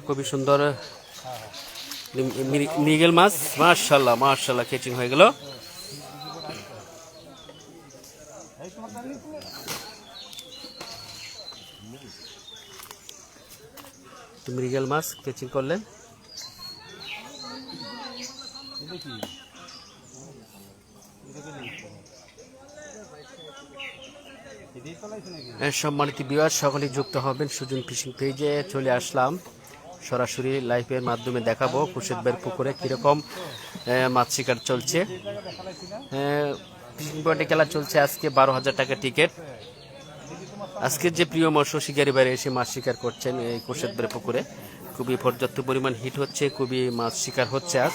খুবই সুন্দর মৃগেল মাছ। মাশাআল্লাহ মাশাআল্লাহ, কেচিং হয়ে গেল। মৃগেল মাছ কেচিং করলেন। সম্মানিত ভিউয়ার, সকলেই যুক্ত হবেন সুজন ফিশিং পেজে। চলে আসলাম সরাসরি লাইভের মাধ্যমে দেখাবো খুরশেদ ভাইয়ের পুকুরে কীরকম মাছ শিকার চলছে। ফিশিং পয়েন্টে খেলা চলছে আজকে 12,000 টাকা টিকিট। আজকের যে প্রিয় মৎস্য শিকারী বাইরে এসে মাছ শিকার করছেন এই খুরশেদ ভাইয়ের পুকুরে, খুবই পর্যাপ্ত পরিমাণ হিট হচ্ছে, খুবই মাছ শিকার হচ্ছে আজ।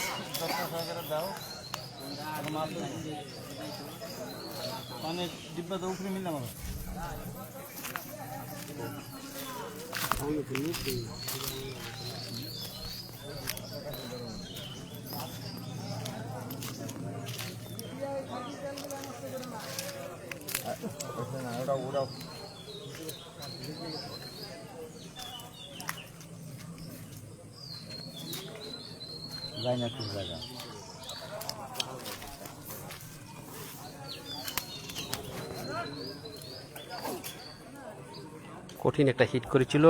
কঠিন একটা হিট করেছিল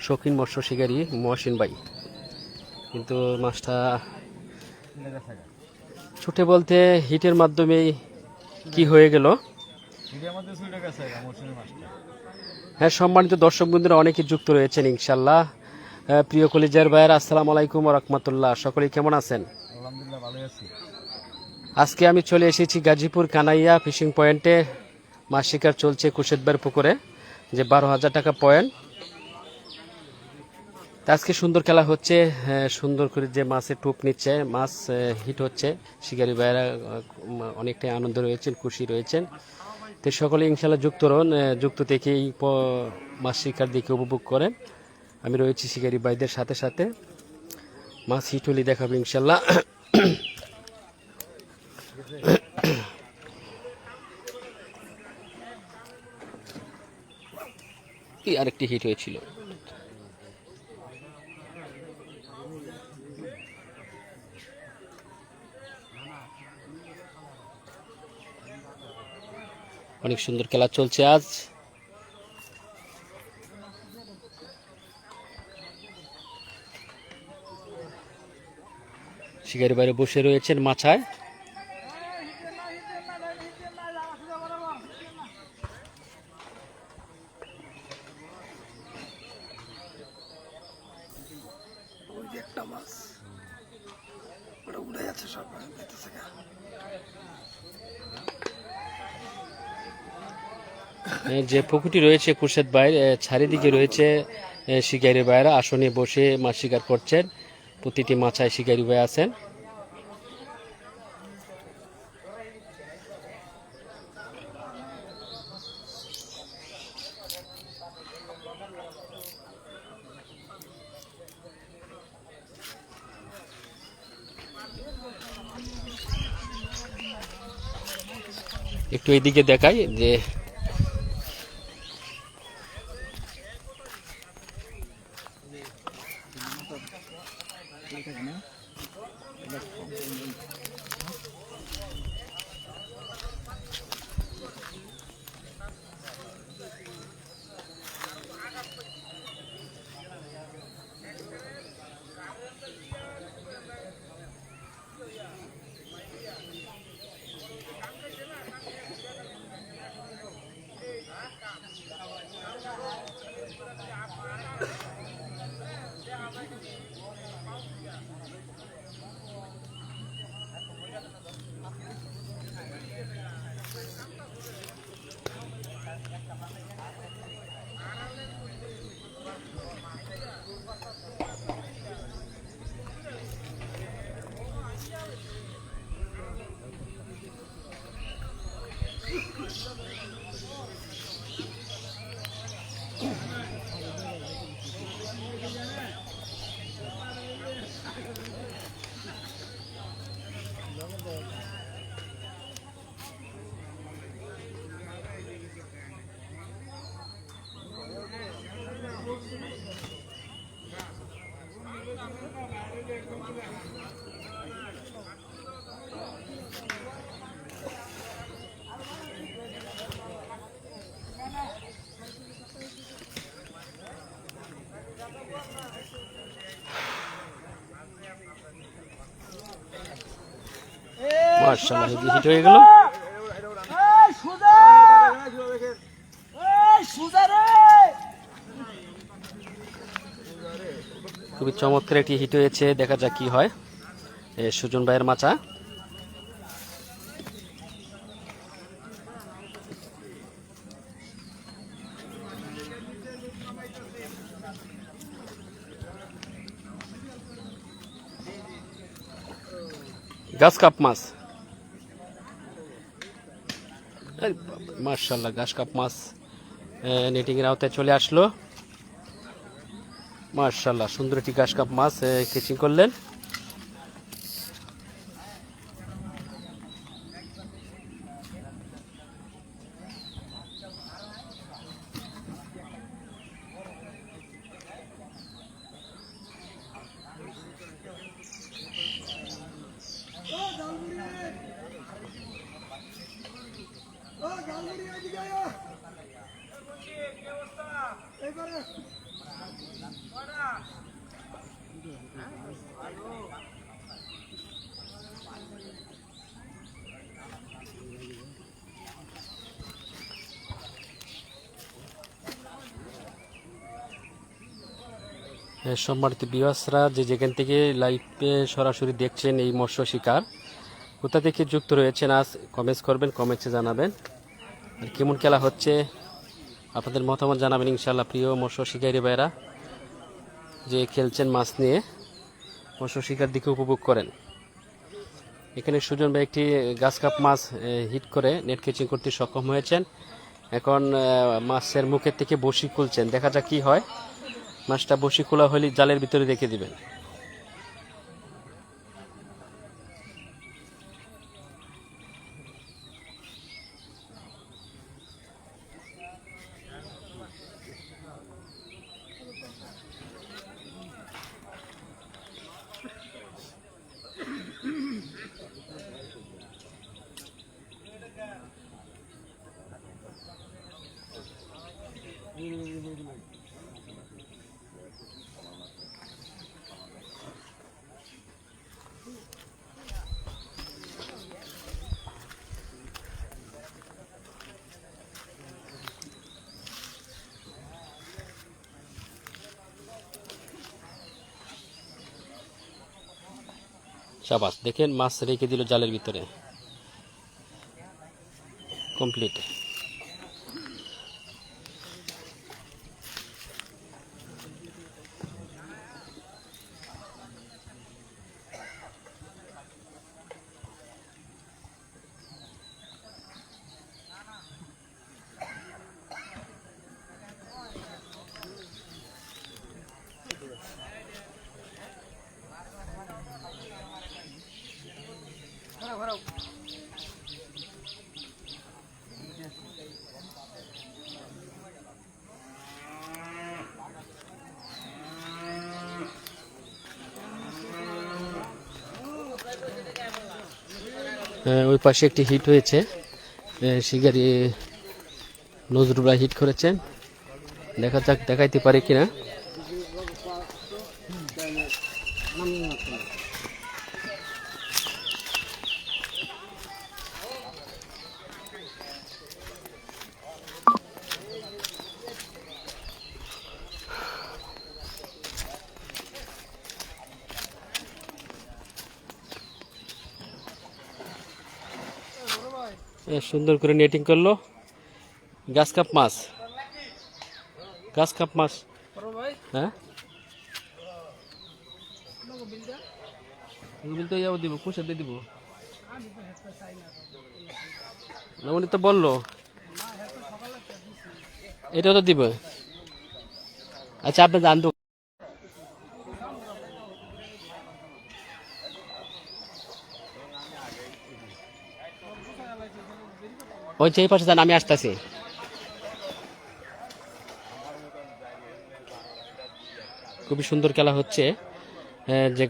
শৌখিন মৎস্য শিকারী মহসিন ভাই, কিন্তু মাছটা ছুটে বলতে হিটের মাধ্যমেই কি হয়ে গেল। হ্যাঁ, সম্মানিত দর্শক বন্ধুরা অনেকে যুক্ত রয়েছেন ইনশাল্লাহ। প্রিয় কলিজার ভাইয়ের আসসালামু আলাইকুম ওয়া রাহমাতুল্লাহ, সকলেই কেমন আছেন? আলহামদুলিল্লাহ, ভালো আছি। আজকে আমি চলে এসেছি গাজীপুর কানাইয়া ফিশিং পয়েন্টে। মাছ শিকার চলছে খুরশেদ ভাইয়ের পুকুরে, যে 12,000 টাকা পয়েন্ট। আজকে সুন্দর খেলা হচ্ছে, সুন্দর করে যে মাছের টোপ নিচ্ছে, মাছ হিট হচ্ছে। শিকারী ভাইয়েরা অনেকটাই আনন্দ রয়েছেন, খুশি রয়েছেন। তো সকলে ইনশাল্লাহ যুক্ত রন, যুক্ত থেকেই মাছ শিকার দিকে উপভোগ করেন। আমি রয়েছি শিকারী ভাইদের সাথে সাথে, মাছ হিট হলে দেখাবো ইনশাল্লাহ। আরেকটি হিট হয়েছিল। অনেক সুন্দর খেলা চলছে আজ। শিকারী বাইরে বসে রয়েছেন মাছায়। যে পুকুরটি রয়েছে খুরশেদ ভাইয়ের চারিদিকে রয়েছে শিকারী ভাইয়েরা আসনে বসে মাছ শিকার করছেন। প্রতিটি মাছায় শিকারী ভাই আছেন। একটু এইদিকে দেখাই যে মাশাআল্লাহ হিট হয়ে গেল। খুবই চমৎকার একটি হিট হয়েছে, দেখা যাক কি হয়। সুজন ভাইয়ের মাচা। গাছ কাপ মাছ, মাশাআল্লাহ গাছ কাপ মাছ নেটিং এর আওতায় চলে আসলো। মাশাআল্লাহ সুন্দর একটি গাছ কাপ মাছ ক্যাচিং করলেন। সম্মানিত ভিউয়ার্সরা, যে যেখান থেকে লাইভে সরাসরি দেখছেন এই মৎস্য শিকার, কোথা থেকে যুক্ত রয়েছেন আজ কমেন্টস করবেন, কমেন্টসে জানাবেন। আর কেমন খেলা হচ্ছে আপনাদের মতামত জানাবেন ইনশাআল্লাহ। প্রিয় মৎস্য শিকারী ভাইরা যে খেলছেন মাছ নিয়ে, মৎস্য শিকার দিকে উপভোগ করেন। এখানে সুজন ভাই একটি গাছ কাপ মাছ হিট করে নেট ক্যাচিং করতে সক্ষম হয়েছেন। এখন মাছের মুখের থেকে বড়শি খুলছেন, দেখা যাক কি হয়। মাছটা বড়শি খোলা হলে জালের ভিতরে রেখে দিবেন। শাবাশ, দেখেন মাছ রেখে দিল জালের ভিতরে, কমপ্লিট। ওই পাশে একটি হিট হয়েছে, শিকারি নজরুল ভাই হিট করেছেন, দেখা যাক দেখাইতে পারে কিনা। সুন্দর করে নেটিং করলো। গাছ কাপ মাছ, গাছ কাপ মাছ। হ্যাঁ তো ইয়াও দিব, কুশে দিয়ে দিব। উনি তো বললো এটাও তো দিব। আচ্ছা আপনি জান তো, ওই যে পাশে যান, আমি আসতেছি। খুবই সুন্দর খেলা হচ্ছে যে